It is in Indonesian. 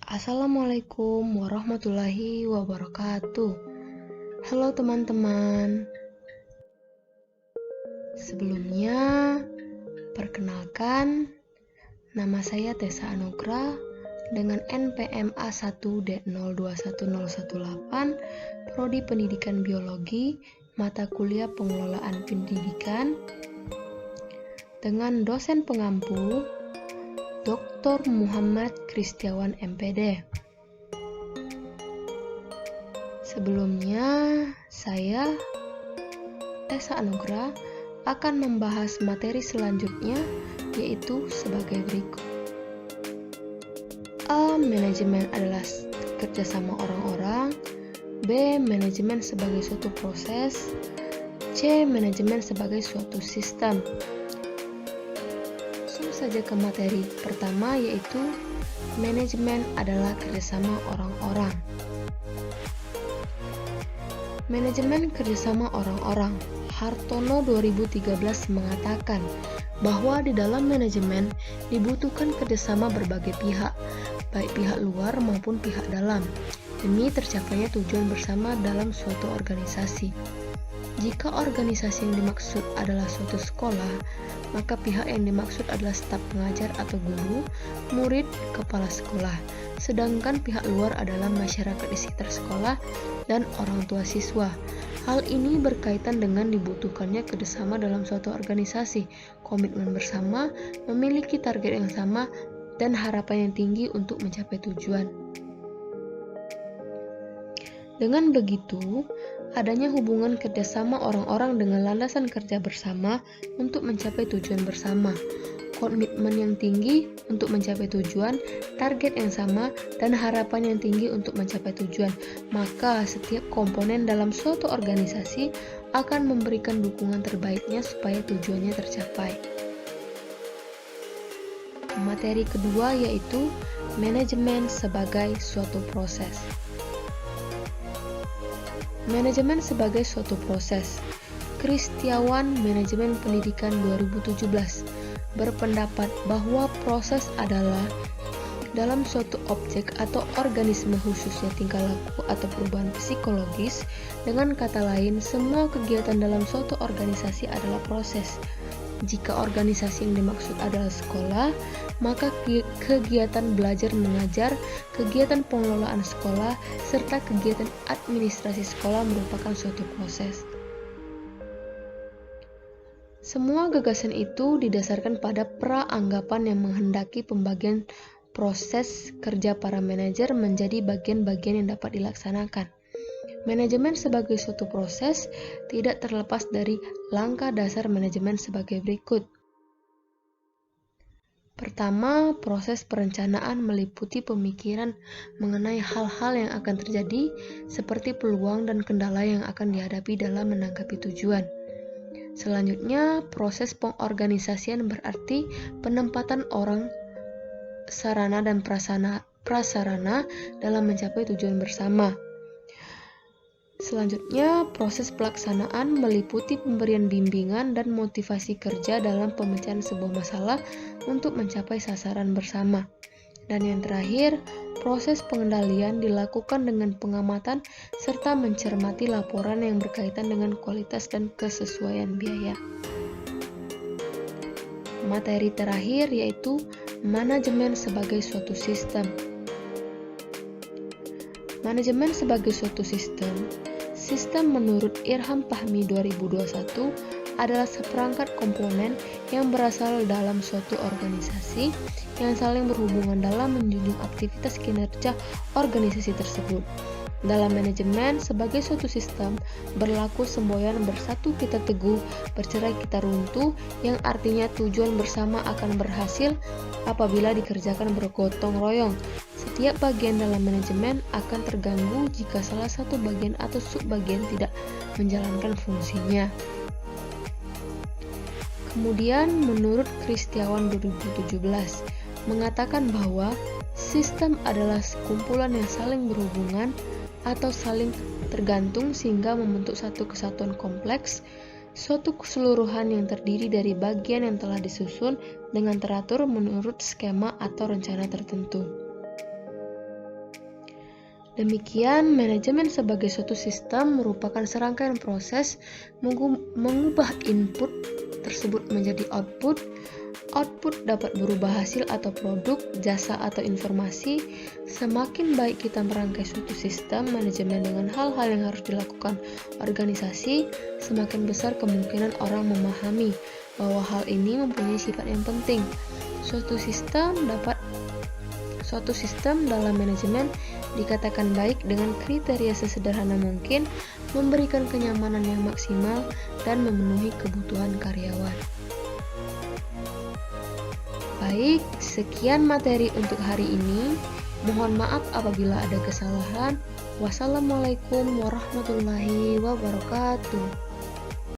Assalamualaikum warahmatullahi wabarakatuh. Halo teman-teman. Sebelumnya, perkenalkan, nama saya Tessa Anugrah dengan NPM A1D021018, Prodi Pendidikan Biologi, mata kuliah Pengelolaan Pendidikan, dengan dosen pengampu Dr. Muhammad Kristiawan MPD. Sebelumnya, saya, Tessa Anugrah, akan membahas materi selanjutnya, yaitu sebagai berikut. A. Manajemen adalah kerjasama orang-orang. B. Manajemen sebagai suatu proses. C. Manajemen sebagai suatu sistem. Langsung saja ke materi pertama, yaitu manajemen adalah kerjasama orang-orang. Manajemen kerjasama orang-orang. Hartono 2013 mengatakan bahwa di dalam manajemen dibutuhkan kerjasama berbagai pihak, baik pihak luar maupun pihak dalam, demi tercapainya tujuan bersama dalam suatu organisasi. Jika organisasi yang dimaksud adalah suatu sekolah, maka pihak yang dimaksud adalah staf pengajar atau guru, murid, kepala sekolah. Sedangkan pihak luar adalah masyarakat di sekitar sekolah dan orang tua siswa. Hal ini berkaitan dengan dibutuhkannya kerjasama dalam suatu organisasi, komitmen bersama, memiliki target yang sama, dan harapan yang tinggi untuk mencapai tujuan. Dengan begitu, adanya hubungan kerjasama orang-orang dengan landasan kerja bersama untuk mencapai tujuan bersama, komitmen yang tinggi untuk mencapai tujuan, target yang sama, dan harapan yang tinggi untuk mencapai tujuan. Maka setiap komponen dalam suatu organisasi akan memberikan dukungan terbaiknya supaya tujuannya tercapai. Materi kedua yaitu manajemen sebagai suatu proses. Manajemen sebagai suatu proses. Kristiawan Manajemen Pendidikan 2017 berpendapat bahwa proses adalah dalam suatu objek atau organisme, khususnya tingkah laku atau perubahan psikologis. Dengan kata lain, semua kegiatan dalam suatu organisasi adalah proses. Jika organisasi yang dimaksud adalah sekolah, maka kegiatan belajar mengajar, kegiatan pengelolaan sekolah, serta kegiatan administrasi sekolah merupakan suatu proses. Semua gagasan itu didasarkan pada pra-anggapan yang menghendaki pembagian proses kerja para manajer menjadi bagian-bagian yang dapat dilaksanakan. Manajemen sebagai suatu proses tidak terlepas dari langkah dasar manajemen sebagai berikut. Pertama, proses perencanaan meliputi pemikiran mengenai hal-hal yang akan terjadi, seperti peluang dan kendala yang akan dihadapi dalam menanggapi tujuan. Selanjutnya, proses pengorganisasian berarti penempatan orang, sarana dan prasarana dalam mencapai tujuan bersama. Selanjutnya, proses pelaksanaan meliputi pemberian bimbingan dan motivasi kerja dalam pemecahan sebuah masalah untuk mencapai sasaran bersama. Dan yang terakhir, proses pengendalian dilakukan dengan pengamatan serta mencermati laporan yang berkaitan dengan kualitas dan kesesuaian biaya. Materi terakhir yaitu manajemen sebagai suatu sistem. Manajemen sebagai suatu sistem. Sistem menurut Irham Fahmi 2021 adalah seperangkat komponen yang berasal dalam suatu organisasi yang saling berhubungan dalam menjunjung aktivitas kinerja organisasi tersebut. Dalam manajemen sebagai suatu sistem, berlaku semboyan bersatu kita teguh, bercerai kita runtuh, yang artinya tujuan bersama akan berhasil apabila dikerjakan bergotong royong. Setiap bagian dalam manajemen akan terganggu jika salah satu bagian atau subbagian tidak menjalankan fungsinya. Kemudian menurut Kristiawan 2017 mengatakan bahwa sistem adalah sekumpulan yang saling berhubungan atau saling tergantung sehingga membentuk satu kesatuan kompleks, suatu keseluruhan yang terdiri dari bagian yang telah disusun dengan teratur menurut skema atau rencana tertentu. Demikian, manajemen sebagai suatu sistem merupakan serangkaian proses mengubah input tersebut menjadi output. Output dapat berubah hasil atau produk, jasa atau informasi. Semakin baik kita merangkai suatu sistem manajemen dengan hal-hal yang harus dilakukan organisasi, semakin besar kemungkinan orang memahami bahwa hal ini mempunyai sifat yang penting. Suatu sistem dalam manajemen dikatakan baik dengan kriteria sesederhana mungkin, memberikan kenyamanan yang maksimal, dan memenuhi kebutuhan karyawan. Baik, sekian materi untuk hari ini. Mohon maaf apabila ada kesalahan. Wassalamualaikum warahmatullahi wabarakatuh.